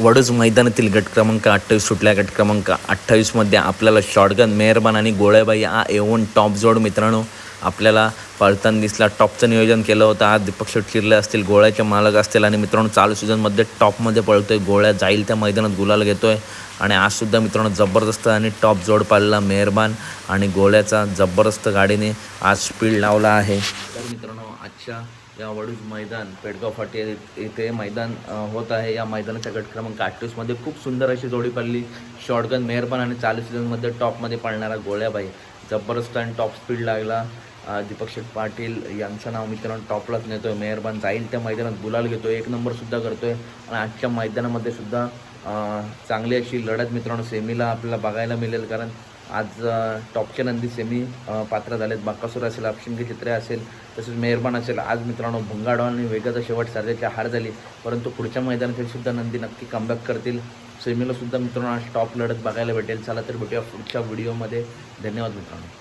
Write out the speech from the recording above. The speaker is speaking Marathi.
वडूज मैदानातील गट क्रमांक 28 सुटल्या गट क्रमांक 28मध्ये आपल्याला शॉटगन मेहरबान आणि गोळ्याबाई हा एवन टॉप जोड मित्रांनो आपल्याला पळताना दिसला. टॉपचं नियोजन केलं होतं. आज दीपक शेटकिर्ले असतील, गोळ्याचे मालक असतील आणि मित्रांनो चालू सीझनमध्ये टॉपमध्ये पळतोय. गोळ्या जाईल त्या मैदानात गुलाल घेतोय आणि आजसुद्धा मित्रांनो जबरदस्त आणि टॉप जोड पाळला मेहरबान आणि गोळ्याचा जबरदस्त गाडीने आज स्पीड लावला आहे. तर मित्रांनो आजच्या या वडूज मैदान पेडगाव फाटी इथे मैदान होत आहे. या मैदानाच्या गट क्रमांक 28मध्ये खूप सुंदर अशी जोडी पडली. शॉटगन मेहरबान आणि चालू सीझनमध्ये टॉपमध्ये पळणारा गोळ्याबाई जबरदस्त आणि टॉप स्पीड लागला. दीपक शेठ पाटील यांचं नाव मित्रांनो टॉपलाच नेतोय. मेहरबान जाईल त्या मैदानात गुलाल घेतोय, एक नंबरसुद्धा करतोय आणि आजच्या मैदानामध्ये सुद्धा चांगली अशी लढत मित्रांनो सेमीला आपल्याला बघायला मिळेल. कारण आज टॉपचे नंदी सेमी पात्र झालेत. बाकासूर असेल, अपशिंगी चित्रे असेल, तसेच मेहरबान असेल. आज मित्रांनो भुंगाडो आणि वेगाचा शेवट सारख्याची हार झाली, परंतु पुढच्या मैदानातील सुद्धा नंदी नक्की कमबॅक करतील. सेमीला सुद्धा मित्रांनो आज टॉप लढत बघायला भेटेल. चला तर भेटूया पुढच्या व्हिडिओमध्ये. धन्यवाद मित्रांनो.